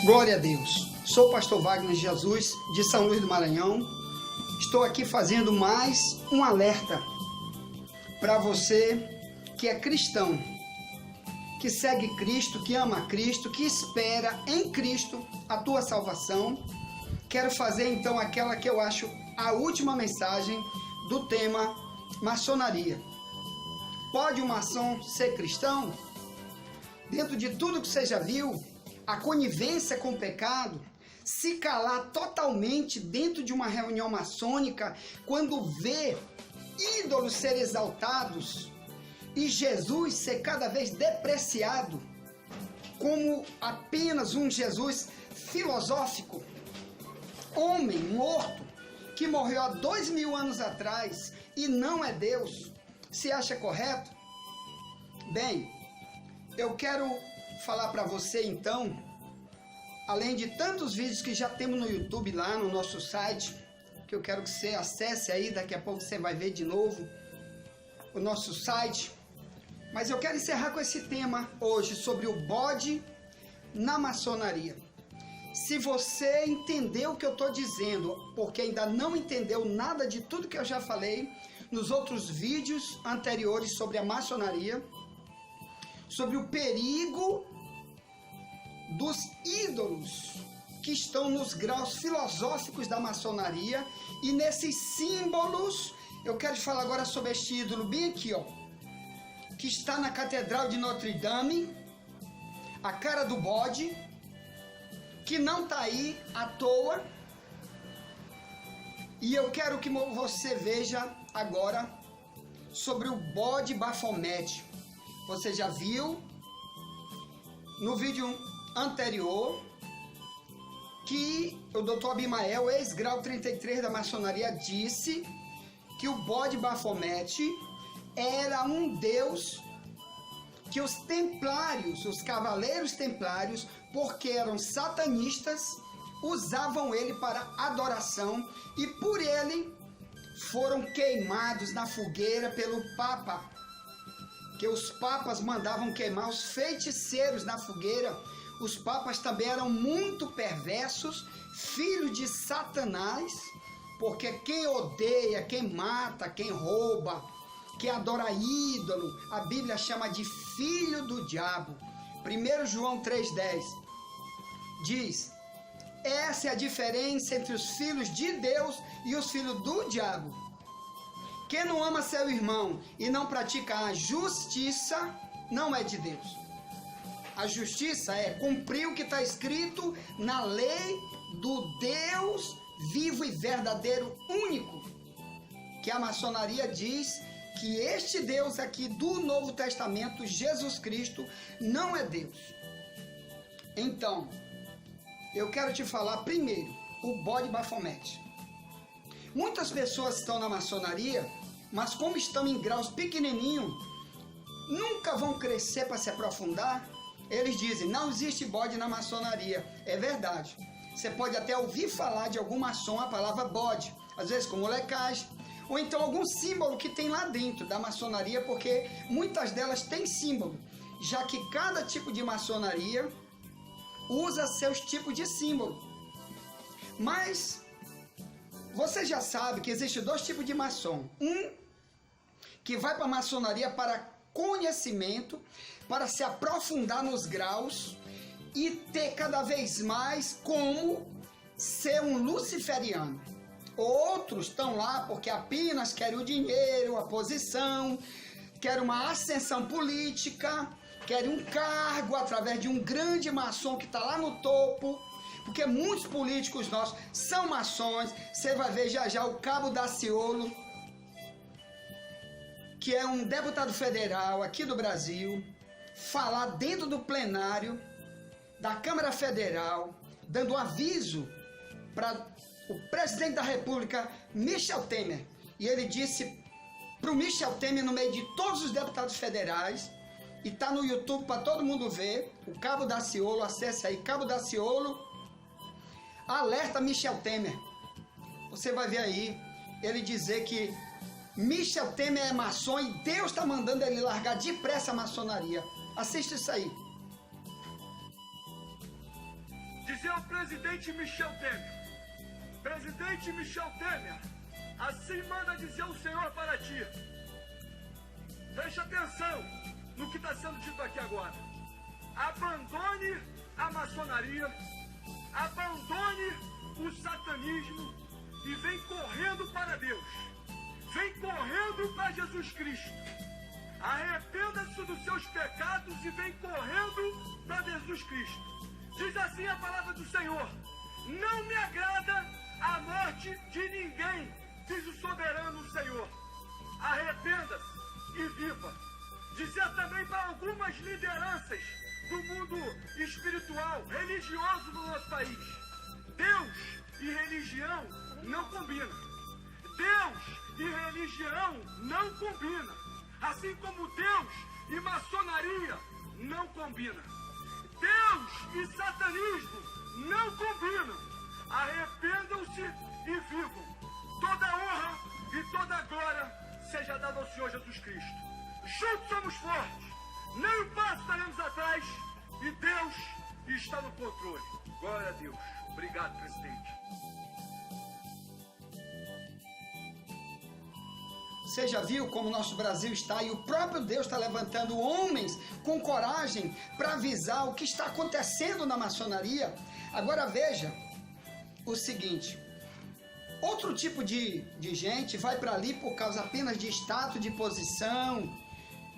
Glória a Deus. Sou o pastor Wagner Jesus, de São Luís do Maranhão. Estou aqui fazendo mais um alerta para você que é cristão, que segue Cristo, que ama Cristo, que espera em Cristo a tua salvação. Quero fazer então aquela que eu acho a última mensagem do tema maçonaria. Pode um maçom ser cristão? Dentro de tudo que você já viu, a conivência com o pecado, se calar totalmente dentro de uma reunião maçônica, quando vê ídolos ser exaltados e Jesus ser cada vez depreciado como apenas um Jesus filosófico, homem morto, que morreu há 2000 anos atrás e não é Deus, se acha correto? Bem, eu quero falar para você então, além de tantos vídeos que já temos no YouTube lá no nosso site, que eu quero que você acesse aí, daqui a pouco você vai ver de novo o nosso site, mas eu quero encerrar com esse tema hoje sobre o bode na maçonaria. Se você entendeu o que eu estou dizendo, porque ainda não entendeu nada de tudo que eu já falei nos outros vídeos anteriores sobre a maçonaria, sobre o perigo dos ídolos que estão nos graus filosóficos da maçonaria, e nesses símbolos, eu quero te falar agora sobre este ídolo bem aqui, ó, que está na Catedral de Notre Dame, a cara do bode, que não está aí à toa, e eu quero que você veja agora sobre o bode Baphomet. Você já viu no vídeo anterior que o Dr. Abimael, ex-grau 33 da maçonaria, disse que o bode Baphomet era um deus que os templários, os cavaleiros templários, porque eram satanistas, usavam ele para adoração, e por ele foram queimados na fogueira pelo Papa, que os papas mandavam queimar os feiticeiros na fogueira. Os papas também eram muito perversos, filhos de Satanás, porque quem odeia, quem mata, quem rouba, quem adora ídolo, a Bíblia chama de filho do diabo. 1 João 3,10 diz: essa é a diferença entre os filhos de Deus e os filhos do diabo. Quem não ama seu irmão e não pratica a justiça, não é de Deus. A justiça é cumprir o que está escrito na lei do Deus vivo e verdadeiro único. Que a maçonaria diz que este Deus aqui do Novo Testamento, Jesus Cristo, não é Deus. Então, eu quero te falar primeiro, o bode Baphomet. Muitas pessoas estão na maçonaria, mas como estão em graus pequenininhos, nunca vão crescer para se aprofundar. Eles dizem, não existe bode na maçonaria. É verdade. Você pode até ouvir falar de algum maçom a palavra bode, às vezes com molecagem, ou então algum símbolo que tem lá dentro da maçonaria, porque muitas delas têm símbolo, já que cada tipo de maçonaria usa seus tipos de símbolo. Mas você já sabe que existe dois tipos de maçom. Um que vai para a maçonaria para conhecimento, para se aprofundar nos graus e ter cada vez mais como ser um luciferiano. Outros estão lá porque apenas querem o dinheiro, a posição, querem uma ascensão política, querem um cargo através de um grande maçom que está lá no topo, porque muitos políticos nossos são maçons. Você vai ver já já o Cabo Daciolo, que é um deputado federal aqui do Brasil, falar dentro do plenário da Câmara Federal, dando aviso para o presidente da República, Michel Temer. E ele disse para o Michel Temer, no meio de todos os deputados federais, e está no YouTube para todo mundo ver, o Cabo Daciolo, acesse aí, Cabo Daciolo, alerta Michel Temer. Você vai ver aí, ele dizer que Michel Temer é maçom e Deus está mandando ele largar depressa a maçonaria. Assista isso aí. dizer ao presidente Michel Temer: presidente Michel Temer, assim manda dizer o Senhor para ti. Preste atenção no que está sendo dito aqui agora. Abandone a maçonaria, abandone o satanismo e vem correndo para Deus. Vem correndo para Jesus Cristo. Arrependa-se dos seus pecados e vem correndo para Jesus Cristo. Diz assim a palavra do Senhor: não me agrada a morte de ninguém, diz o soberano Senhor. Arrependa-se e viva. Dizer também para algumas lideranças do mundo espiritual, religioso do nosso país: Deus e religião não combinam. Deus e religião não combinam. Assim como Deus e maçonaria não combinam. Deus e satanismo não combinam. Arrependam-se e vivam. Toda honra e toda glória seja dada ao Senhor Jesus Cristo. Juntos somos fortes, nem um passo daremos atrás, e Deus está no controle. Glória a Deus. Obrigado, presidente. Você já viu como o nosso Brasil está e o próprio Deus está levantando homens com coragem para avisar o que está acontecendo na maçonaria? Agora veja o seguinte: outro tipo de gente vai para ali por causa apenas de status, de posição,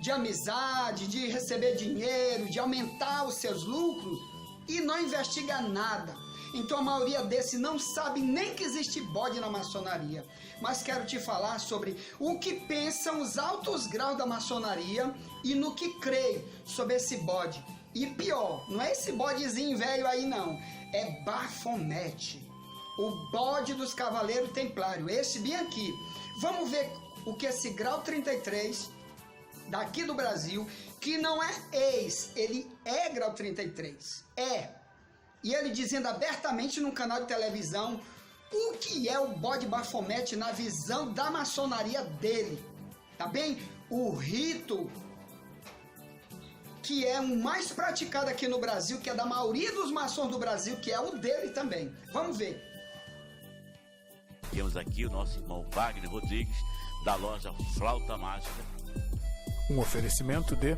de amizade, de receber dinheiro, de aumentar os seus lucros e não investiga nada. Então a maioria desses não sabe nem que existe bode na maçonaria. Mas quero te falar sobre o que pensam os altos graus da maçonaria e no que creem sobre esse bode. E pior, não é esse bodezinho velho aí não, é Baphomet, o bode dos Cavaleiros Templários, esse bem aqui. Vamos ver o que esse grau 33 daqui do Brasil, que não é ex, ele é grau 33, e ele dizendo abertamente num canal de televisão o que é o bode Baphomet na visão da maçonaria dele, tá bem? O rito que é o mais praticado aqui no Brasil, que é da maioria dos maçons do Brasil, que é o dele também. Vamos ver. Temos aqui o nosso irmão Wagner Rodrigues, da loja Flauta Mágica. Um oferecimento de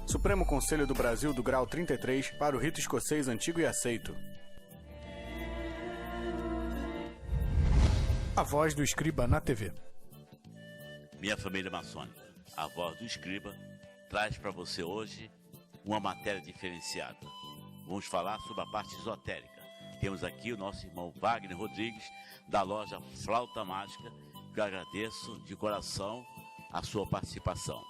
Supremo Conselho do Brasil do Grau 33 para o rito escocês antigo e aceito. A voz do escriba na TV. Minha família maçônica, a voz do escriba traz para você hoje uma matéria diferenciada. Vamos falar sobre a parte esotérica. Temos aqui o nosso irmão Wagner Rodrigues, da loja Flauta Mágica, que eu agradeço de coração a sua participação.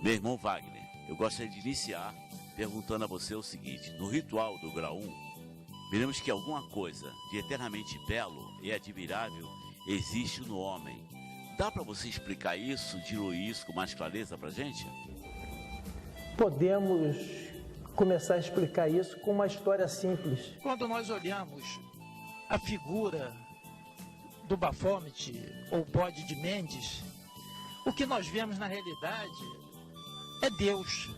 Meu irmão Wagner, eu gostaria de iniciar perguntando a você o seguinte: no ritual do grau 1, veremos que alguma coisa de eternamente belo e admirável existe no homem. Dá para você explicar isso, diluir isso com mais clareza para a gente? Podemos começar a explicar isso com uma história simples. Quando nós olhamos a figura do Baphomet ou bode de Mendes, o que nós vemos na realidade é Deus.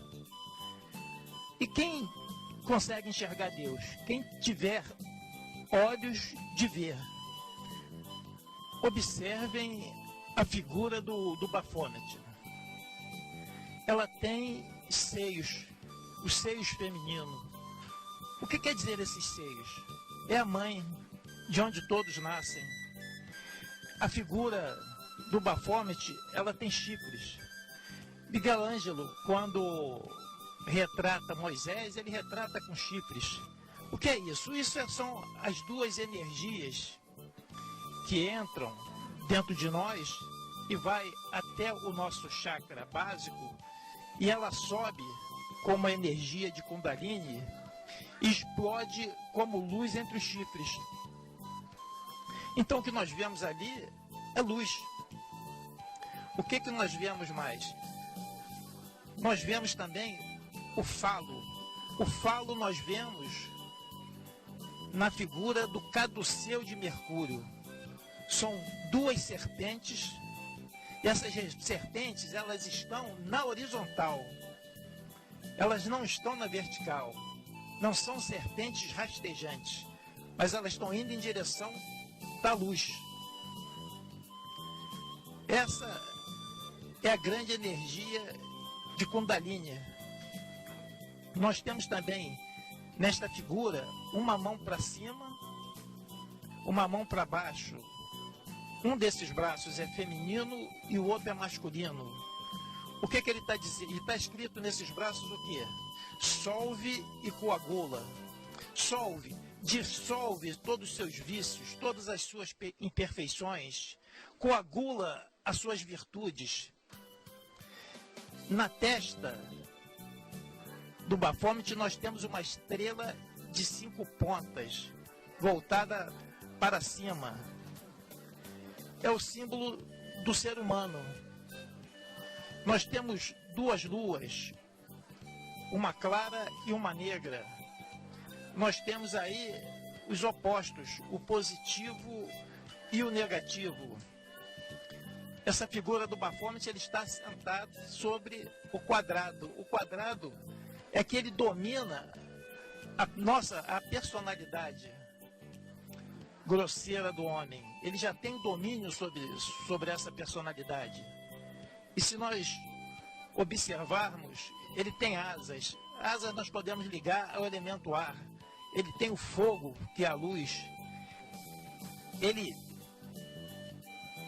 E quem consegue enxergar Deus? Quem tiver olhos de ver. Observem a figura do Baphomet. Ela tem seios, os seios femininos. O que quer dizer esses seios? É a mãe, de onde todos nascem. A figura do Baphomet, ela tem chifres. Miguel Ângelo, quando retrata Moisés, ele retrata com chifres. O que é isso? Isso são as duas energias que entram dentro de nós e vai até o nosso chakra básico, e ela sobe como a energia de Kundalini e explode como luz entre os chifres. Então o que nós vemos ali é luz. O que nós vemos mais? Nós vemos também o falo. O falo nós vemos na figura do caduceu de Mercúrio. São duas serpentes, e essas serpentes, elas estão na horizontal, elas não estão na vertical. não são serpentes rastejantes, mas elas estão indo em direção da luz. Essa é a grande energia de Kundalini. Nós temos também, nesta figura, uma mão para cima, uma mão para baixo. Um desses braços é feminino e o outro é masculino. O que ele está dizendo? Ele está escrito nesses braços o quê? Solve e coagula. Solve, dissolve todos os seus vícios, todas as suas imperfeições. Coagula as suas virtudes. Na testa do Baphomet nós temos uma estrela de 5 pontas, voltada para cima. É o símbolo do ser humano. Nós temos 2 luas, uma clara e uma negra. Nós temos aí os opostos, o positivo e o negativo. Essa figura do Baphomet, ele está sentado sobre o quadrado. O quadrado é que ele domina a personalidade grosseira do homem. Ele já tem domínio sobre essa personalidade. E se nós observarmos, ele tem asas. Asas nós podemos ligar ao elemento ar. Ele tem o fogo, que é a luz. Ele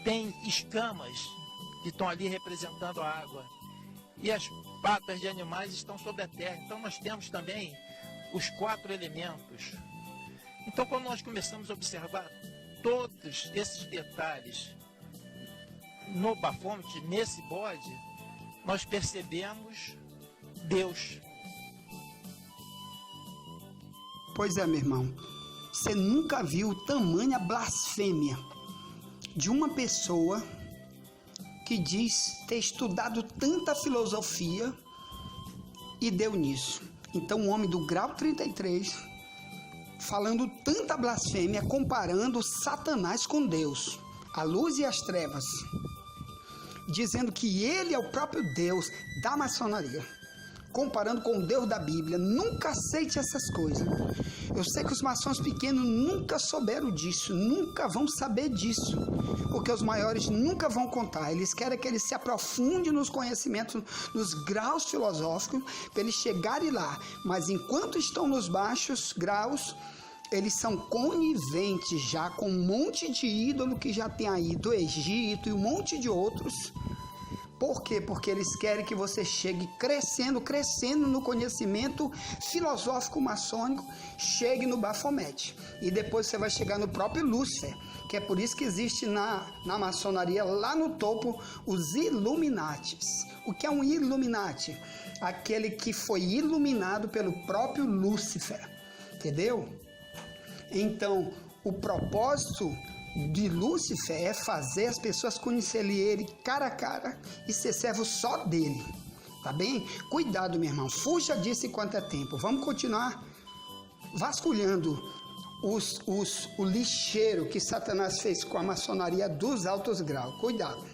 tem escamas que estão ali representando a água. E as patas de animais estão sobre a terra. Então nós temos também os 4 elementos. Então quando nós começamos a observar todos esses detalhes no Baphomet, nesse bode, nós percebemos Deus. Pois é, meu irmão, você nunca viu tamanha blasfêmia de uma pessoa que diz ter estudado tanta filosofia e deu nisso. Então o homem do grau 33 falando tanta blasfêmia, comparando Satanás com Deus, a luz e as trevas, dizendo que ele é o próprio Deus da maçonaria, comparando com o Deus da Bíblia. Nunca aceite essas coisas. Eu sei que os maçons pequenos nunca souberam disso, nunca vão saber disso, porque os maiores nunca vão contar. Eles querem que eles se aprofundem nos conhecimentos, nos graus filosóficos, para eles chegarem lá. Mas enquanto estão nos baixos graus, eles são coniventes já com um monte de ídolo que já tem aí do Egito e um monte de outros. Por quê? Porque eles querem que você chegue crescendo no conhecimento filosófico maçônico, chegue no Baphomet. E depois você vai chegar no próprio Lúcifer, que é por isso que existe na maçonaria, lá no topo, os Illuminatis. O que é um Illuminati? Aquele que foi iluminado pelo próprio Lúcifer. Entendeu? Então, o propósito de Lúcifer é fazer as pessoas conhecerem ele cara a cara e ser servo só dele, tá bem? Cuidado, meu irmão, fuja disso enquanto é tempo. Vamos continuar vasculhando o lixeiro que Satanás fez com a maçonaria dos altos graus. Cuidado.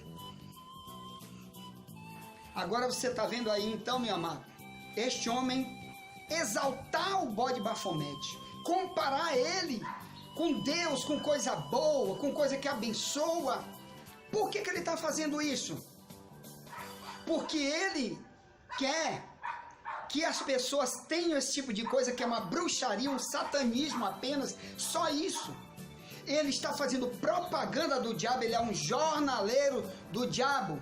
Agora você está vendo aí, então, meu amado, este homem exaltar o bode Baphomet, comparar ele com Deus, com coisa boa, com coisa que abençoa. Por que ele está fazendo isso? Porque ele quer que as pessoas tenham esse tipo de coisa, que é uma bruxaria, um satanismo apenas, só isso. Ele está fazendo propaganda do diabo, ele é um jornaleiro do diabo,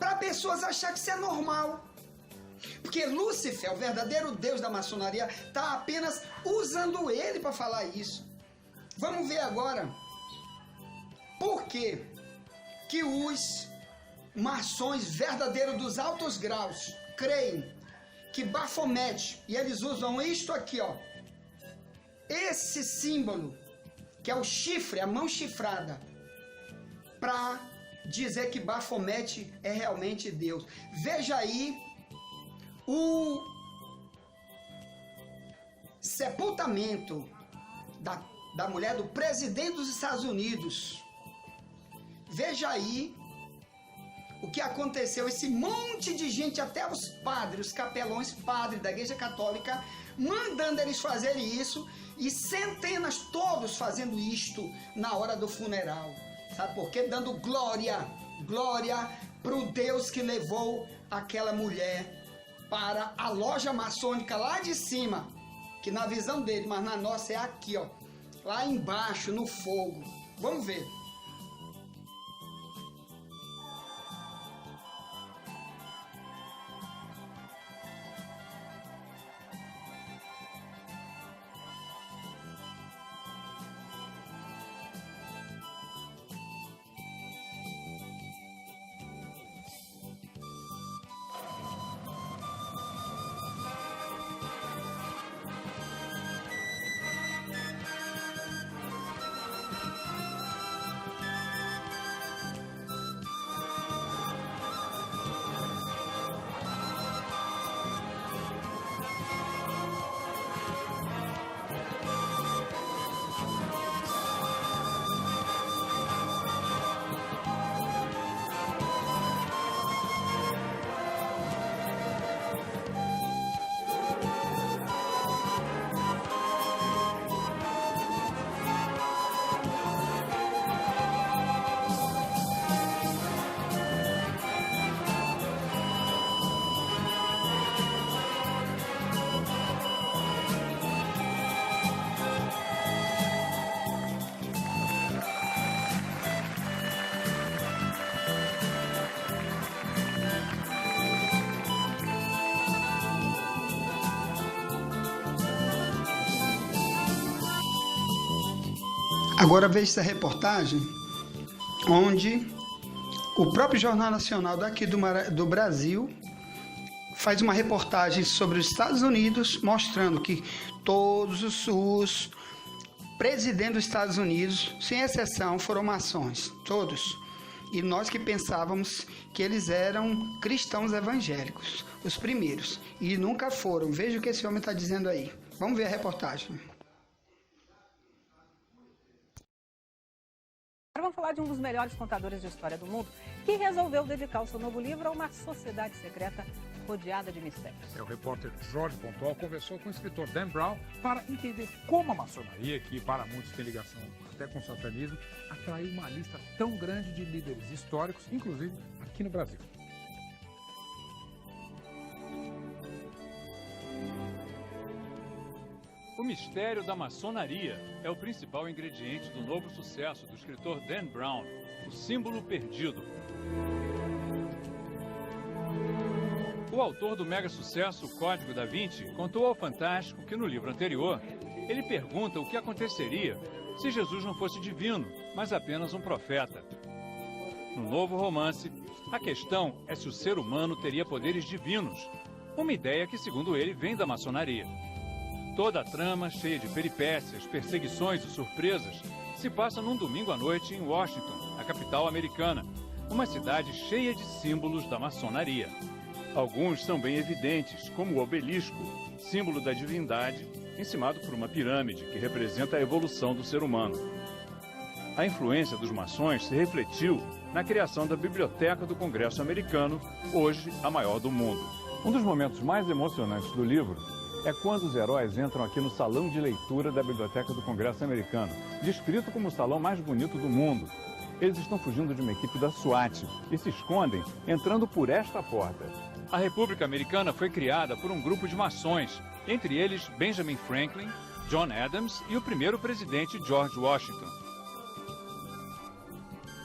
para pessoas achar que isso é normal. Porque Lúcifer, o verdadeiro Deus da maçonaria, está apenas usando ele para falar isso. Vamos ver agora por que os maçons verdadeiros dos altos graus creem que Baphomet, e eles usam isto aqui, ó, esse símbolo, que é o chifre, a mão chifrada, para dizer que Baphomet é realmente Deus. Veja aí o sepultamento da mulher do presidente dos Estados Unidos. Veja aí o que aconteceu, esse monte de gente, até os padres, os capelões padres da Igreja Católica, mandando eles fazerem isso, e centenas todos fazendo isto na hora do funeral. Sabe por quê? Dando glória para o Deus que levou aquela mulher para a loja maçônica lá de cima, que na visão dele, mas na nossa é aqui, ó, lá embaixo no fogo. Vamos ver. Agora veja essa reportagem, onde o próprio Jornal Nacional daqui do Brasil faz uma reportagem sobre os Estados Unidos, mostrando que todos os presidentes dos Estados Unidos, sem exceção, foram maçons, todos. E nós que pensávamos que eles eram cristãos evangélicos, os primeiros, e nunca foram. Veja o que esse homem está dizendo aí. Vamos ver a reportagem. Agora vamos falar de um dos melhores contadores de história do mundo, que resolveu dedicar o seu novo livro a uma sociedade secreta rodeada de mistérios. O repórter Jorge Pontual conversou com o escritor Dan Brown para entender como a maçonaria, que para muitos tem ligação até com o satanismo, atraiu uma lista tão grande de líderes históricos, inclusive aqui no Brasil. O mistério da maçonaria é o principal ingrediente do novo sucesso do escritor Dan Brown, O Símbolo Perdido. O autor do mega sucesso O Código da Vinci contou ao Fantástico que no livro anterior ele pergunta o que aconteceria se Jesus não fosse divino, mas apenas um profeta. No novo romance, a questão é se o ser humano teria poderes divinos, uma ideia que, segundo ele, vem da maçonaria. Toda a trama, cheia de peripécias, perseguições e surpresas, se passa num domingo à noite em Washington, a capital americana, uma cidade cheia de símbolos da maçonaria. Alguns são bem evidentes, como o obelisco, símbolo da divindade, encimado por uma pirâmide que representa a evolução do ser humano. A influência dos maçons se refletiu na criação da Biblioteca do Congresso Americano, hoje a maior do mundo. Um dos momentos mais emocionantes do livro é quando os heróis entram aqui no salão de leitura da Biblioteca do Congresso Americano, descrito como o salão mais bonito do mundo. Eles estão fugindo de uma equipe da SWAT e se escondem entrando por esta porta. A República Americana foi criada por um grupo de maçons, entre eles Benjamin Franklin, John Adams e o primeiro presidente George Washington.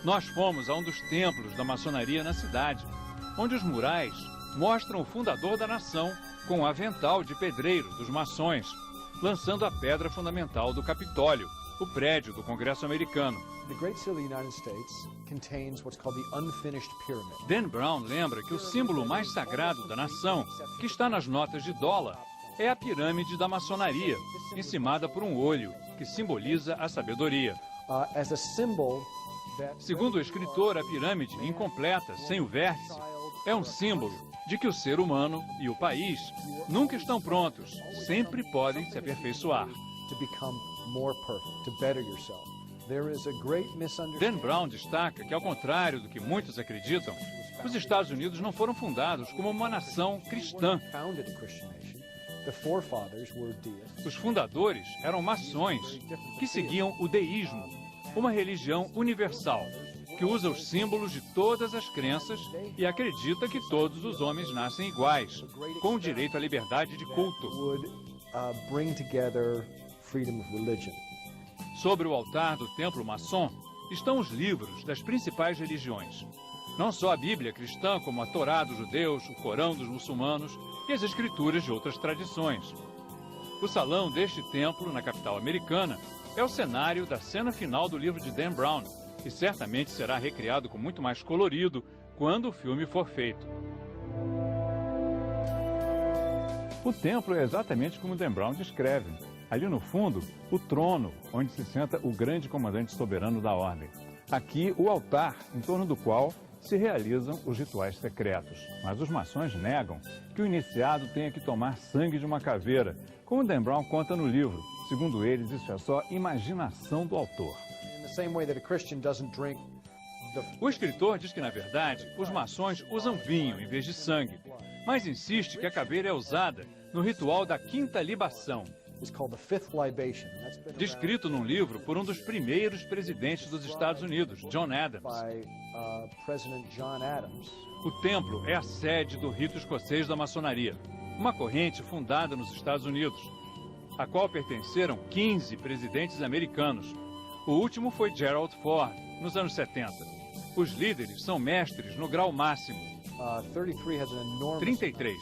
Nós fomos a um dos templos da maçonaria na cidade, onde os murais mostram o fundador da nação com o avental de pedreiro dos maçons, lançando a pedra fundamental do Capitólio, o prédio do Congresso Americano. Dan Brown lembra que o símbolo mais sagrado da nação, que está nas notas de dólar, é a pirâmide da maçonaria, encimada por um olho, que simboliza a sabedoria. Segundo o escritor, a pirâmide, incompleta, sem o vértice, é um símbolo de que o ser humano e o país nunca estão prontos, sempre podem se aperfeiçoar. Dan Brown destaca que, ao contrário do que muitos acreditam, os Estados Unidos não foram fundados como uma nação cristã. Os fundadores eram maçons que seguiam o deísmo, uma religião universal que usa os símbolos de todas as crenças e acredita que todos os homens nascem iguais, com o direito à liberdade de culto. Sobre o altar do templo maçom estão os livros das principais religiões. Não só a Bíblia cristã, como a Torá dos judeus, o Corão dos muçulmanos e as escrituras de outras tradições. O salão deste templo, na capital americana, é o cenário da cena final do livro de Dan Brown, e certamente será recriado com muito mais colorido quando o filme for feito. O templo é exatamente como Dan Brown descreve. Ali no fundo, o trono, onde se senta o grande comandante soberano da ordem. Aqui, o altar, em torno do qual se realizam os rituais secretos. Mas os maçons negam que o iniciado tenha que tomar sangue de uma caveira, como Dan Brown conta no livro. Segundo eles, isso é só imaginação do autor. O escritor diz que, na verdade, os maçons usam vinho em vez de sangue, mas insiste que a caveira é usada no ritual da quinta libação, descrito num livro por um dos primeiros presidentes dos Estados Unidos, John Adams. O templo é a sede do rito escocês da maçonaria, uma corrente fundada nos Estados Unidos, a qual pertenceram 15 presidentes americanos. O último foi Gerald Ford, nos anos 70. Os líderes são mestres no grau máximo. 33.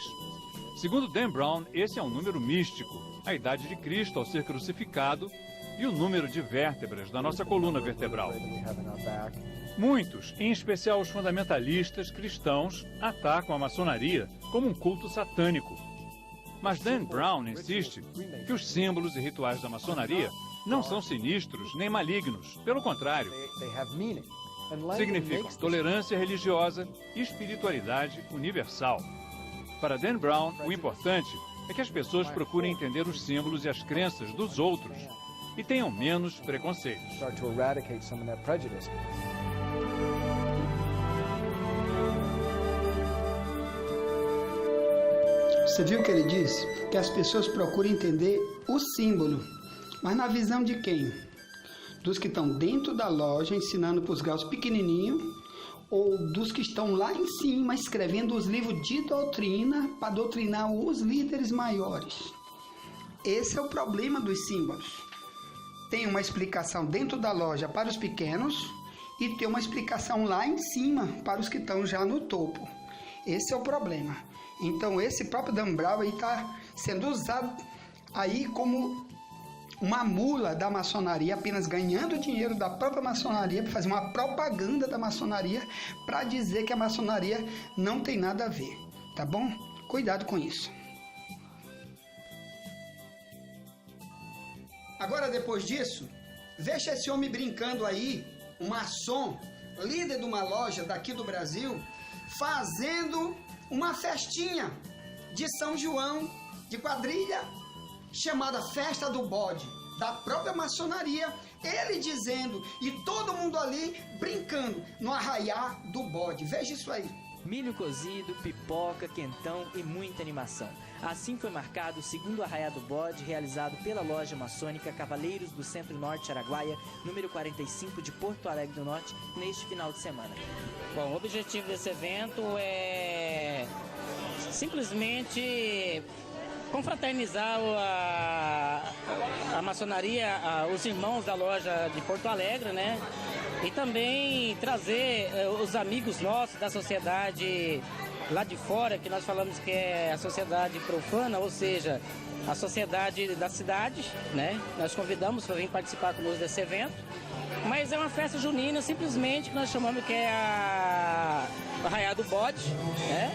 Segundo Dan Brown, esse é um número místico, a idade de Cristo ao ser crucificado e o número de vértebras da nossa coluna vertebral. Muitos, em especial os fundamentalistas cristãos, atacam a maçonaria como um culto satânico. Mas Dan Brown insiste que os símbolos e rituais da maçonaria não são sinistros nem malignos, pelo contrário. Significam tolerância religiosa e espiritualidade universal. Para Dan Brown, o importante é que as pessoas procurem entender os símbolos e as crenças dos outros e tenham menos preconceitos. Você viu o que ele disse? Que as pessoas procuram entender o símbolo. Mas na visão de quem? Dos que estão dentro da loja ensinando para os graus pequenininhos, ou dos que estão lá em cima escrevendo os livros de doutrina para doutrinar os líderes maiores. Esse é o problema dos símbolos. Tem uma explicação dentro da loja para os pequenos e tem uma explicação lá em cima para os que estão já no topo. Esse é o problema. Então esse próprio Dan Brown está sendo usado aí como uma mula da maçonaria, apenas ganhando dinheiro da própria maçonaria para fazer uma propaganda da maçonaria para dizer que a maçonaria não tem nada a ver, tá bom? Cuidado com isso. Agora, depois disso, veja esse homem brincando aí, um maçom, líder de uma loja daqui do Brasil, fazendo uma festinha de São João, de quadrilha, chamada Festa do Bode, da própria maçonaria, ele dizendo, e todo mundo ali brincando no arraiar do bode. Veja isso aí. Milho cozido, pipoca, quentão e muita animação. Assim foi marcado o segundo arraiar do bode, realizado pela loja maçônica Cavaleiros do Centro-Norte Araguaia, número 45 de Porto Alegre do Norte, neste final de semana. Bom, o objetivo desse evento é simplesmente confraternizar a maçonaria, os irmãos da loja de Porto Alegre, né? E também trazer os amigos nossos da sociedade lá de fora, que nós falamos que é a sociedade profana, ou seja, a sociedade da cidade, né? Nós convidamos para vir participar conosco desse evento. Mas é uma festa junina, simplesmente, que nós chamamos que é o Arraiá do Bode, né?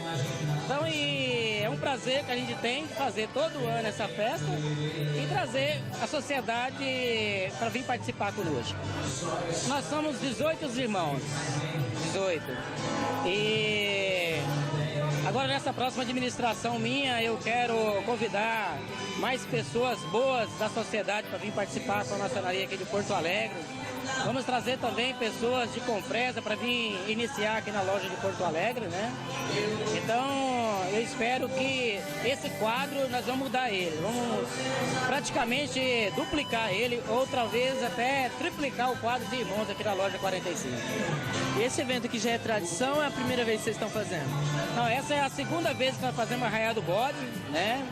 Então, é um prazer que a gente tem de fazer todo ano essa festa e trazer a sociedade para vir participar conosco. Nós somos 18 irmãos, 18. E Agora, nessa próxima administração minha, eu quero convidar mais pessoas boas da sociedade para vir participar com a maçonaria aqui de Porto Alegre. Vamos trazer também pessoas de Confresa para vir iniciar aqui na loja de Porto Alegre, né? Então, eu espero que esse quadro, nós vamos mudar ele. Vamos praticamente duplicar ele, outra vez até triplicar o quadro de irmãos aqui na loja 45. E esse evento que já é tradição ou é a primeira vez que vocês estão fazendo? Não, essa é a segunda vez que nós fazemos Arraial do Bode, né?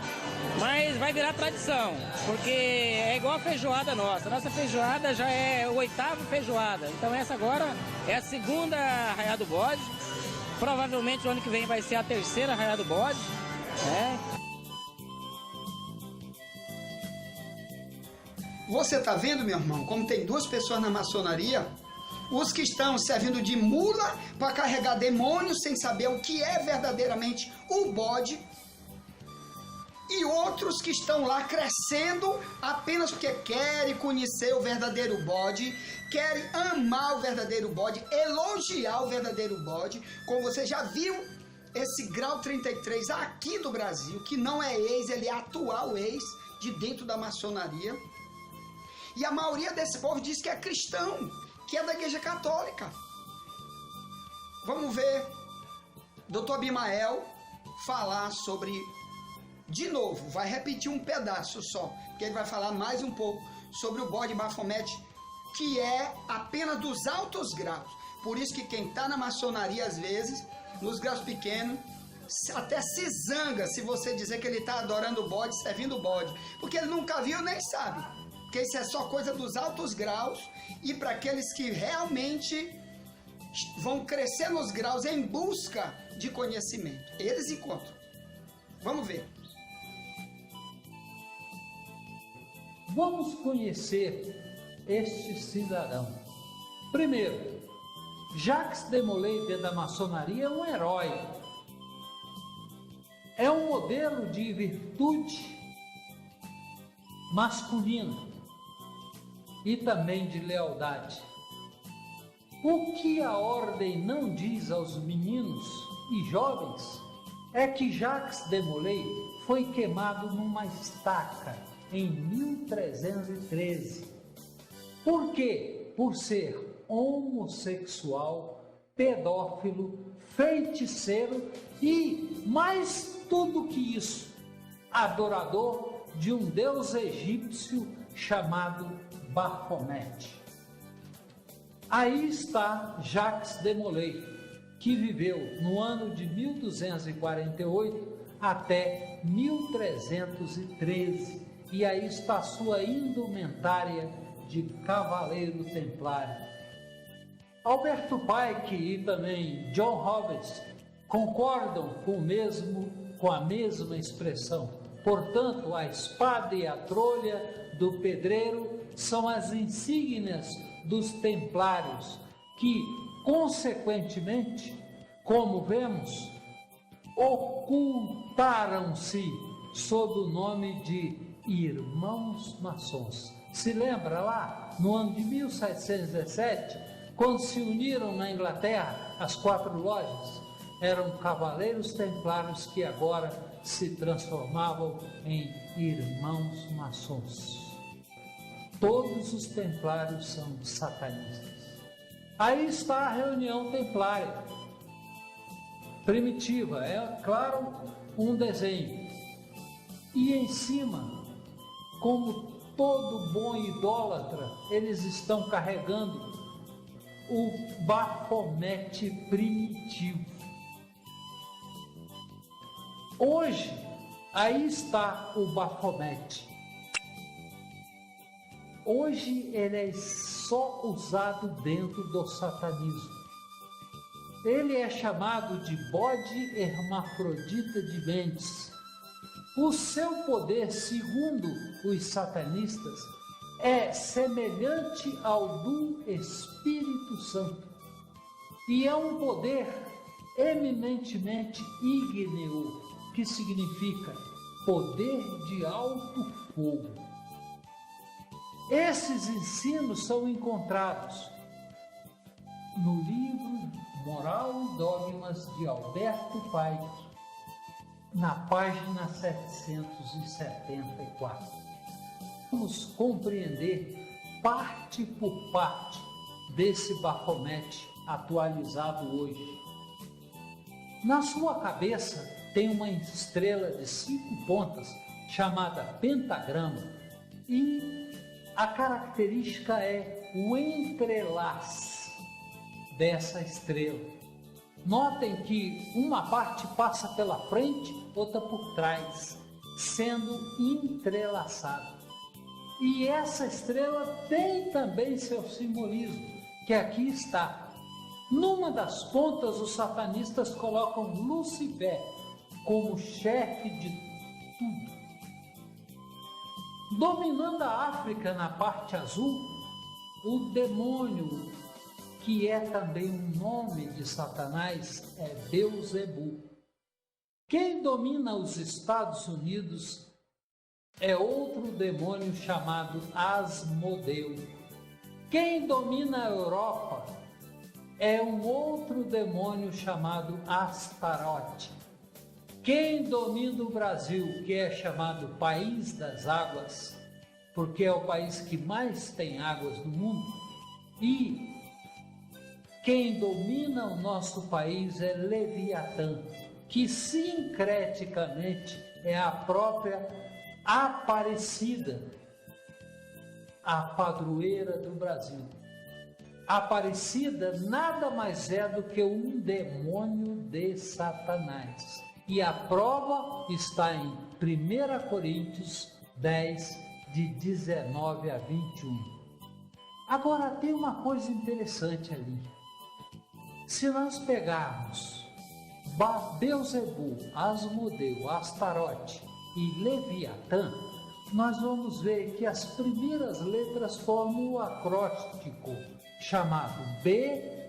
Mas vai virar tradição, porque é igual a feijoada nossa. Nossa feijoada já é a 8ª feijoada. Então essa agora é a segunda Arraial do Bode. Provavelmente o ano que vem vai ser a 3ª Arraial do Bode, né? Você está vendo, meu irmão, como tem duas pessoas na maçonaria? Os que estão servindo de mula para carregar demônios sem saber o que é verdadeiramente o bode. E outros que estão lá crescendo apenas porque querem conhecer o verdadeiro bode, querem amar o verdadeiro bode, elogiar o verdadeiro bode. Como você já viu, esse grau 33 aqui do Brasil, que não é ex, ele é atual ex de dentro da maçonaria. E a maioria desse povo diz que é cristão, que é da igreja católica. Vamos ver Dr. Abimael falar sobre... De novo, vai repetir um pedaço só, porque ele vai falar mais um pouco sobre o bode Bafomete, que é apenas dos altos graus. Por isso que quem está na maçonaria, às vezes, nos graus pequenos, até se zanga se você dizer que ele está adorando o bode, servindo o bode, porque ele nunca viu nem sabe, porque isso é só coisa dos altos graus, e para aqueles que realmente vão crescer nos graus em busca de conhecimento. Eles encontram. Vamos ver. Vamos conhecer este cidadão. Primeiro, Jacques Demolay, dentro da maçonaria, é um herói. É um modelo de virtude masculina e também de lealdade. O que a ordem não diz aos meninos e jovens é que Jacques Demolay foi queimado numa estaca em 1313. Por quê? Por ser homossexual, pedófilo, feiticeiro e, mais tudo que isso, adorador de um deus egípcio chamado Baphomet. Aí está Jacques Demolay, que viveu no ano de 1248 até 1313. E aí está a sua indumentária de cavaleiro templário. Alberto Pike e também John Roberts concordam com a mesma expressão. Portanto, a espada e a trolha do pedreiro são as insígnias dos templários que, consequentemente, como vemos, ocultaram-se sob o nome de irmãos maçons. Se lembra lá, no ano de 1717, quando se uniram na Inglaterra as 4 lojas? Eram cavaleiros templários que agora se transformavam em irmãos maçons. Todos os templários são satanistas. Aí está a reunião templária primitiva, é claro, um desenho. E em cima, como todo bom idólatra, eles estão carregando o Baphomet primitivo. Hoje, aí está o Baphomet. Hoje ele é só usado dentro do satanismo. Ele é chamado de bode hermafrodita de Mendes. O seu poder, segundo os satanistas, é semelhante ao do Espírito Santo. E é um poder eminentemente ígneo, que significa poder de alto fogo. Esses ensinos são encontrados no livro Moral e Dogmas de Alberto Pike na página 774. Vamos compreender parte por parte desse Baphomet atualizado hoje. Na sua cabeça tem uma estrela de 5 pontas chamada pentagrama e a característica é o entrelace dessa estrela. Notem que uma parte passa pela frente, outra por trás, sendo entrelaçada. E essa estrela tem também seu simbolismo, que aqui está. Numa das pontas, os satanistas colocam Lucifer como chefe de tudo. Dominando a África na parte azul, o demônio, que é também um nome de Satanás, é Beuzebu. Quem domina os Estados Unidos é outro demônio chamado Asmodeu. Quem domina a Europa é um outro demônio chamado Astarote. Quem domina o Brasil, que é chamado País das Águas, porque é o país que mais tem águas do mundo, e quem domina o nosso país é Leviatã, que sincreticamente é a própria Aparecida, a padroeira do Brasil. Aparecida nada mais é do que um demônio de Satanás. E a prova está em 1 Coríntios 10, de 19 a 21. Agora tem uma coisa interessante ali. Se nós pegarmos Beuzebu, Asmodeu, Astarote e Leviatã, nós vamos ver que as primeiras letras formam o acróstico chamado B-A-A-L,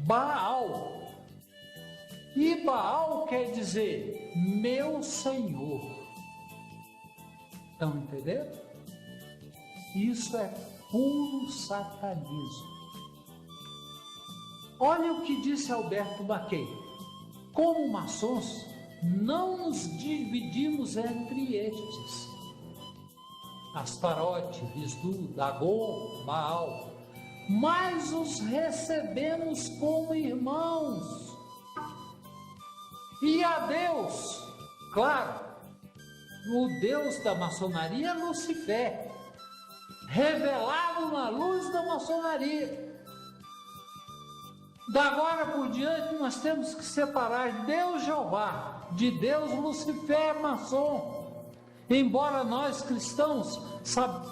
Baal. E Baal quer dizer meu Senhor. Estão entendendo? Isso é puro satanismo. Olha o que disse Alberto Mackay. Como maçons, não nos dividimos entre estes. Astarote, Visdu, Dagon, Baal, mas os recebemos como irmãos. E a Deus, claro, o Deus da maçonaria é Lucifer, revelado na luz da maçonaria. Da agora por diante nós temos que separar Deus Jeová de Deus Lucifer maçom. Embora nós cristãos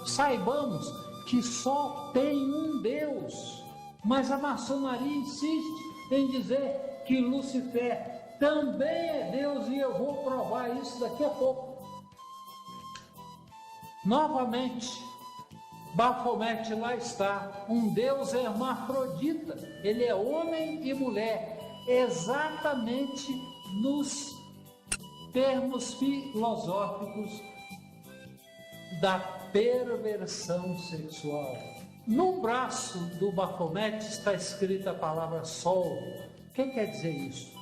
saibamos que só tem um Deus, mas a maçonaria insiste em dizer que Lucifer também é Deus, e eu vou provar isso daqui a pouco. Novamente, Baphomet lá está, um Deus hermafrodita, ele é homem e mulher, exatamente nos termos filosóficos da perversão sexual. No braço do Baphomet está escrita a palavra sol. O que quer dizer isso?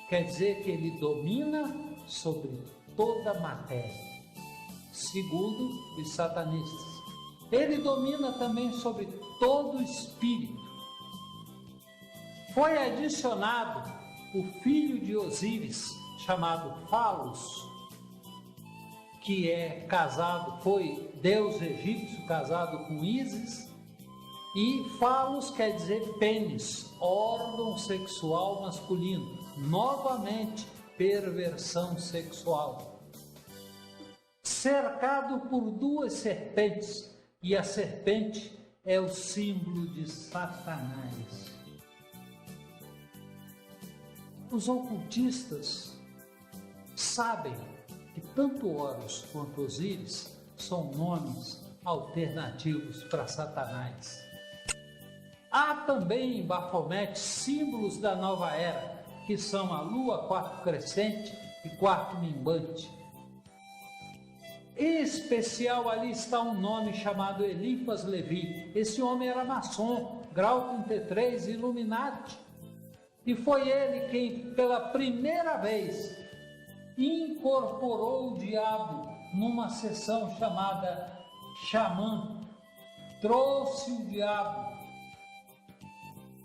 Quer dizer que ele domina sobre toda a matéria, segundo os satanistas. Ele domina também sobre todo o espírito. Foi adicionado o filho de Osíris, chamado Falos, que é casado, foi deus egípcio casado com Ísis, e Falos quer dizer pênis, órgão sexual masculino. Novamente, perversão sexual. Cercado por 2 serpentes, e a serpente é o símbolo de Satanás. Os ocultistas sabem que tanto Horus quanto Osíris são nomes alternativos para Satanás. Há também em Baphomet símbolos da nova era, que são a lua 4 crescente e 4 minguante. Em especial, ali está um nome chamado Eliphas Levi. Esse homem era maçom, grau 33, Illuminati. E foi ele quem, pela primeira vez, incorporou o diabo numa sessão chamada xamã. Trouxe o diabo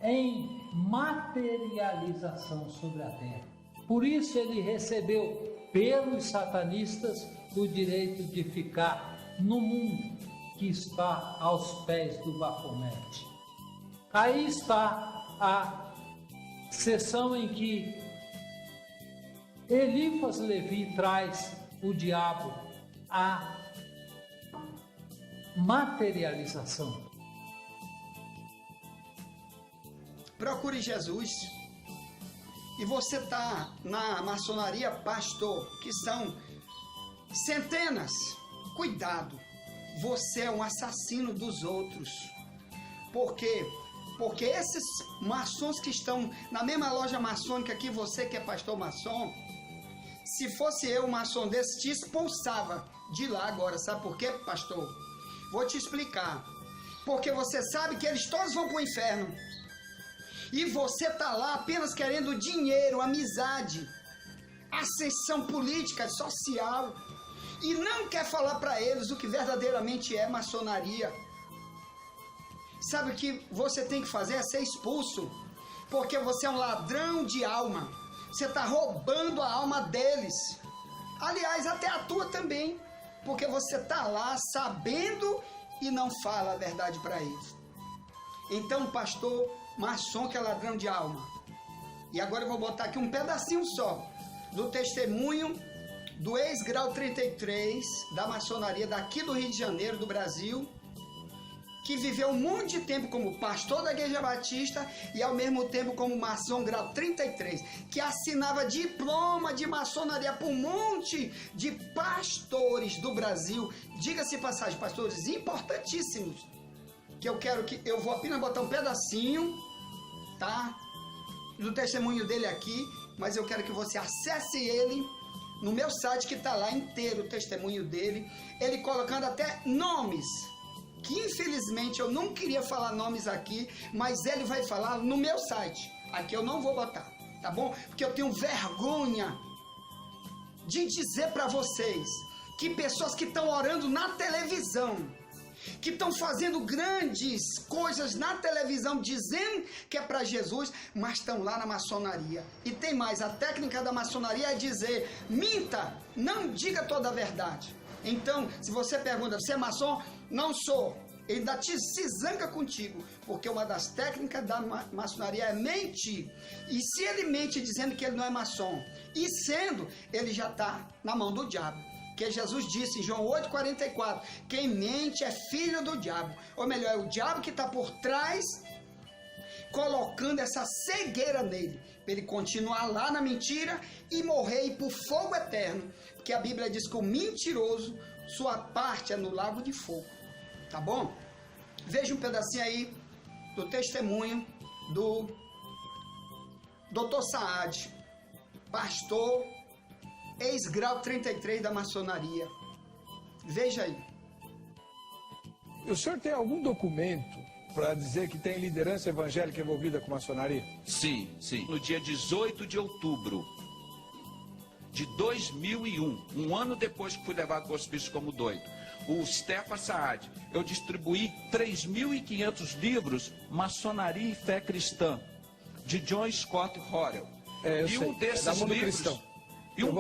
em materialização sobre a terra. Por isso ele recebeu pelos satanistas o direito de ficar no mundo que está aos pés do Bafomete. Aí está a sessão em que Elifas Levi traz o diabo à materialização. Procure Jesus. E você está na maçonaria, pastor, que são centenas. Cuidado, você é um assassino dos outros. Por quê? Porque esses maçons que estão na mesma loja maçônica que você, que é pastor maçom, se fosse eu, um maçom desse, te expulsava de lá agora. Sabe por quê, pastor? Vou te explicar. Porque você sabe que eles todos vão para o inferno. E você está lá apenas querendo dinheiro, amizade, ascensão política, social. E não quer falar para eles o que verdadeiramente é maçonaria. Sabe o que você tem que fazer? É ser expulso. Porque você é um ladrão de alma. Você está roubando a alma deles. Aliás, até a tua também. Porque você está lá sabendo e não fala a verdade para eles. Então, pastor maçom que é ladrão de alma. E agora eu vou botar aqui um pedacinho só do testemunho do ex-grau 33 da maçonaria daqui do Rio de Janeiro, do Brasil, que viveu um monte de tempo como pastor da Igreja Batista e ao mesmo tempo como maçom grau 33, que assinava diploma de maçonaria para um monte de pastores do Brasil. Diga-se passagem, pastores importantíssimos, que eu vou apenas botar um pedacinho, tá, do testemunho dele aqui, mas eu quero que você acesse ele no meu site, que está lá inteiro o testemunho dele, ele colocando até nomes, que infelizmente eu não queria falar nomes aqui, mas ele vai falar no meu site. Aqui eu não vou botar, tá bom? Porque eu tenho vergonha de dizer para vocês que pessoas que estão orando na televisão, que estão fazendo grandes coisas na televisão, dizendo que é para Jesus, mas estão lá na maçonaria. E tem mais, a técnica da maçonaria é dizer, minta, não diga toda a verdade. Então, se você pergunta, você é maçom? Não sou. Ele ainda se zanga contigo, porque uma das técnicas da maçonaria é mentir. E se ele mente dizendo que ele não é maçom, e sendo, ele já está na mão do diabo. Porque Jesus disse em João 8,44, quem mente é filho do diabo. Ou melhor, é o diabo que está por trás, colocando essa cegueira nele, para ele continuar lá na mentira e morrer e por fogo eterno. Porque a Bíblia diz que o mentiroso, sua parte é no lago de fogo. Tá bom? Veja um pedacinho aí do testemunho do Dr. Saad, pastor, ex-grau 33 da maçonaria. Veja aí. O senhor tem algum documento para dizer que tem liderança evangélica envolvida com maçonaria? Sim, sim. No dia 18 de outubro de 2001, um ano depois que fui levado para o hospício como doido, o Stefan Saad, eu distribuí 3.500 livros Maçonaria e Fé Cristã, de John Scott Horrell. Um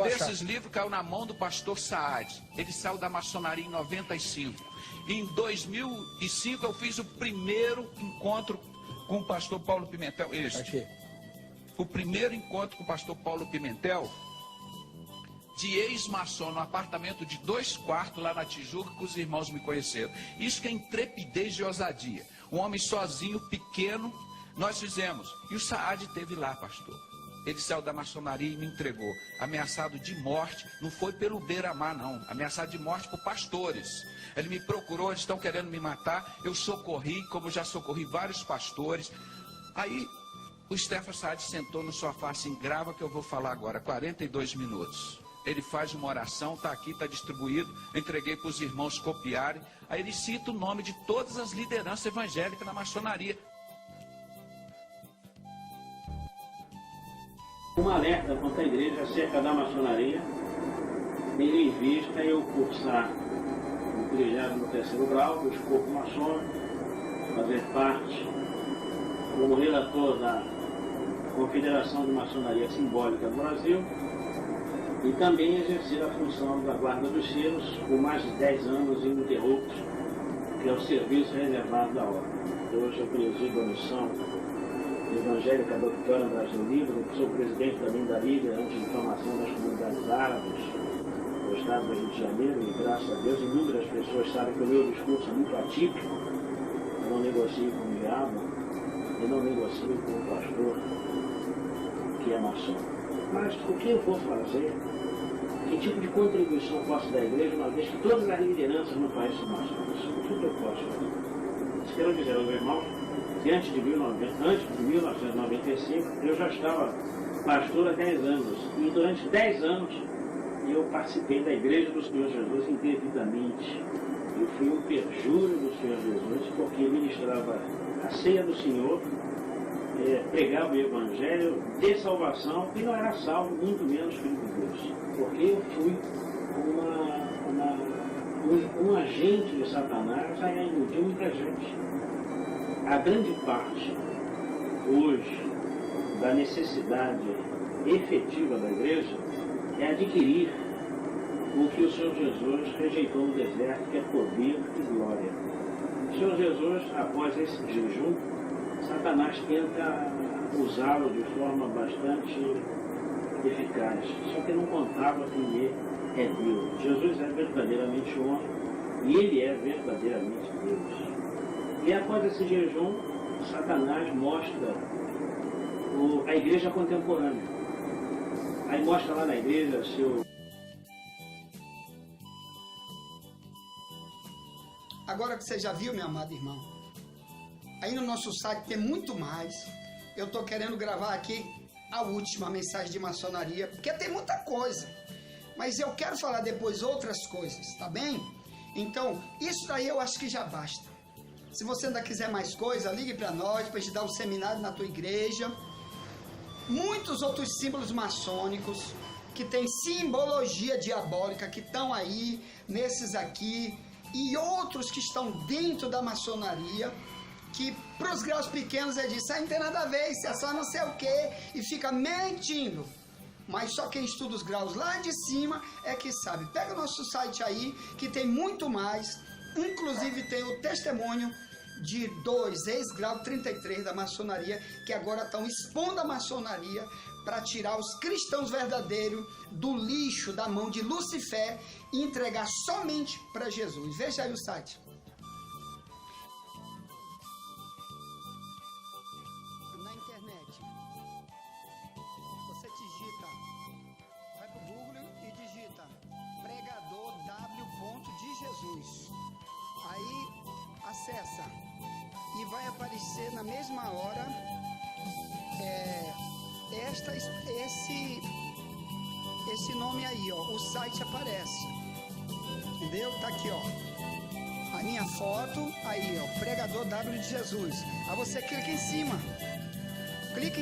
desses livros caiu na mão do pastor Saad. Ele saiu da maçonaria em 95. Em 2005 eu fiz o primeiro encontro com o pastor Paulo Pimentel. O primeiro encontro com o pastor Paulo Pimentel, de ex-maçom, no apartamento de 2 quartos lá na Tijuca, que os irmãos me conheceram. Isso que é intrepidez e ousadia. Um homem sozinho, pequeno, nós fizemos. E o Saad esteve lá, pastor. Ele saiu da maçonaria e me entregou, ameaçado de morte. Não foi pelo beira-mar, não. Ameaçado de morte por pastores. Ele me procurou, eles estão querendo me matar. Eu socorri, como já socorri vários pastores. Aí o Stefan Saad sentou no sofá assim, grava que eu vou falar agora, 42 minutos. Ele faz uma oração, está aqui, está distribuído. Eu entreguei para os irmãos copiarem. Aí ele cita o nome de todas as lideranças evangélicas na maçonaria. Um alerta contra a igreja acerca da maçonaria, tendo em vista eu cursar o 33º grau do escopo maçônico, fazer parte como relator da Confederação de Maçonaria Simbólica do Brasil e também exercer a função da Guarda dos Selos por mais de 10 anos ininterruptos, que é o serviço reservado da ordem. Hoje eu presido a missão evangélica da Vitória Brasil Livre, sou presidente também da Liga Anti-Inflamação das Comunidades Árabes do Estado do Rio de Janeiro, e graças a Deus inúmeras pessoas sabem que o meu discurso é muito atípico. Eu não negocio com o diabo, eu não negocio com o pastor que é maçom. Mas o que eu vou fazer, que tipo de contribuição posso dar à igreja, uma vez que todas as lideranças no país são maçons? O que eu posso fazer? Quero dizer aos irmãos que antes de 1995 eu já estava pastor há 10 anos, e durante 10 anos eu participei da Igreja do Senhor Jesus indevidamente. Eu fui um perjúrio do Senhor Jesus, porque ministrava a ceia do Senhor, pregava o Evangelho de salvação e não era salvo, muito menos filho de Deus, porque eu fui um agente de Satanás a iludir muita gente. A grande parte hoje da necessidade efetiva da igreja é adquirir o que o Senhor Jesus rejeitou no deserto, que é poder e glória. O Senhor Jesus, após esse jejum, Satanás tenta usá-lo de forma bastante eficaz, só que não contava que ele é Deus. Jesus é verdadeiramente homem e ele é verdadeiramente Deus. E após esse jejum, Satanás mostra a igreja contemporânea. Aí mostra lá na igreja seu... Agora que você já viu, meu amado irmão, aí no nosso site tem muito mais. Eu estou querendo gravar aqui a última mensagem de maçonaria, porque tem muita coisa. Mas eu quero falar depois outras coisas, tá bem? Então, isso daí eu acho que já basta. Se você ainda quiser mais coisa, ligue para nós, para a gente dar um seminário na tua igreja. Muitos outros símbolos maçônicos, que tem simbologia diabólica, que estão aí, nesses aqui, e outros que estão dentro da maçonaria, que para os graus pequenos é disso, aí não tem nada a ver, isso é só não sei o que, e fica mentindo. Mas só quem estuda os graus lá de cima é que sabe. Pega o nosso site aí, que tem muito mais. Inclusive tem o testemunho de 2 ex-grau 33 da maçonaria, que agora estão expondo a maçonaria para tirar os cristãos verdadeiros do lixo da mão de Lucifer e entregar somente para Jesus. Veja aí o site. Na internet, você digita, vai para o Google e digita pregador w.de Jesus. Aí acessa e vai aparecer na mesma hora esse nome aí, ó, o site aparece, entendeu? Tá aqui, ó, a minha foto, aí, ó, pregador W de Jesus. Aí você clica em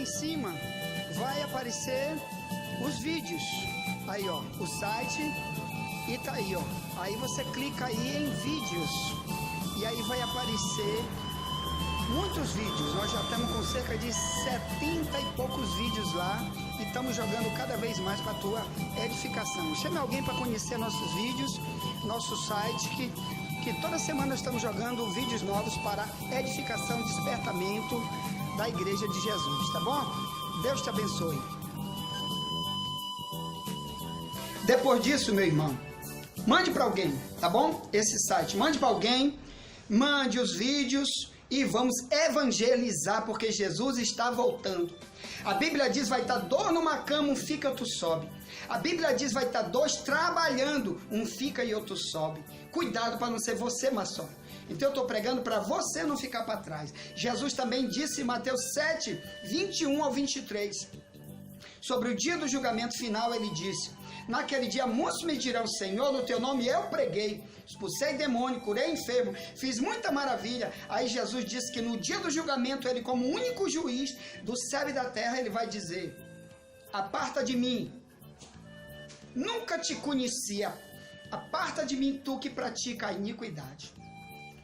cima, vai aparecer os vídeos, aí, ó, o site, e tá aí, ó, aí você clica aí em vídeos, e aí vai aparecer muitos vídeos. Nós já estamos com cerca de 70 e poucos vídeos lá e estamos jogando cada vez mais para a tua edificação. Chame alguém para conhecer nossos vídeos, nosso site, que toda semana estamos jogando vídeos novos para edificação, despertamento da Igreja de Jesus, tá bom? Deus te abençoe. Depois disso, meu irmão, mande para alguém, tá bom? Esse site, mande para alguém, mande os vídeos e vamos evangelizar, porque Jesus está voltando. A Bíblia diz, vai estar dois numa cama, um fica, outro sobe. A Bíblia diz, vai estar dois trabalhando, um fica e outro sobe. Cuidado para não ser você, maçom. Então eu estou pregando para você não ficar para trás. Jesus também disse em Mateus 7, 21 ao 23, sobre o dia do julgamento final, ele disse: naquele dia muitos me dirão, Senhor, no teu nome eu preguei, expulsei demônio, curei enfermo, fiz muita maravilha. Aí Jesus disse que no dia do julgamento, ele como único juiz do céu e da terra, ele vai dizer: aparta de mim. Nunca te conhecia. Aparta de mim, tu que pratica a iniquidade.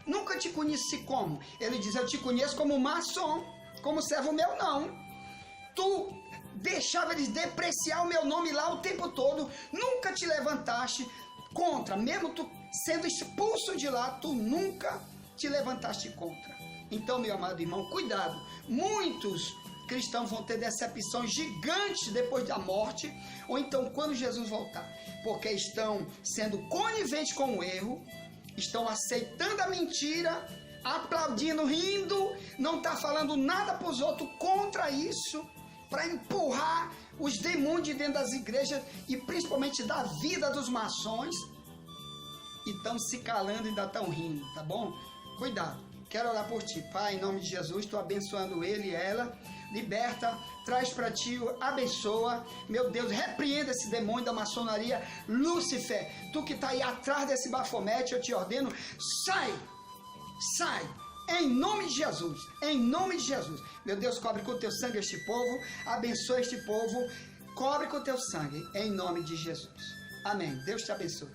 Nunca te conheci como? Ele diz, eu te conheço como maçom, como servo meu não. Tu deixava eles depreciar o meu nome lá o tempo todo. Nunca te levantaste contra. Mesmo tu sendo expulso de lá, tu nunca te levantaste contra. Então, meu amado irmão, cuidado. Muitos cristãos vão ter decepções gigantes depois da morte, ou então quando Jesus voltar, porque estão sendo coniventes com o erro, estão aceitando a mentira, aplaudindo, rindo, não está falando nada para os outros contra isso, para empurrar os demônios de dentro das igrejas e principalmente da vida dos maçons, e estão se calando e ainda estão rindo, tá bom? Cuidado. Quero orar por ti, Pai, em nome de Jesus, estou abençoando ele e ela, liberta, traz para ti, abençoa, meu Deus, repreenda esse demônio da maçonaria, Lúcifer, tu que está aí atrás desse Bafomete, eu te ordeno, sai, em nome de Jesus, meu Deus, cobre com o teu sangue este povo, abençoa este povo, cobre com o teu sangue, em nome de Jesus, amém, Deus te abençoe.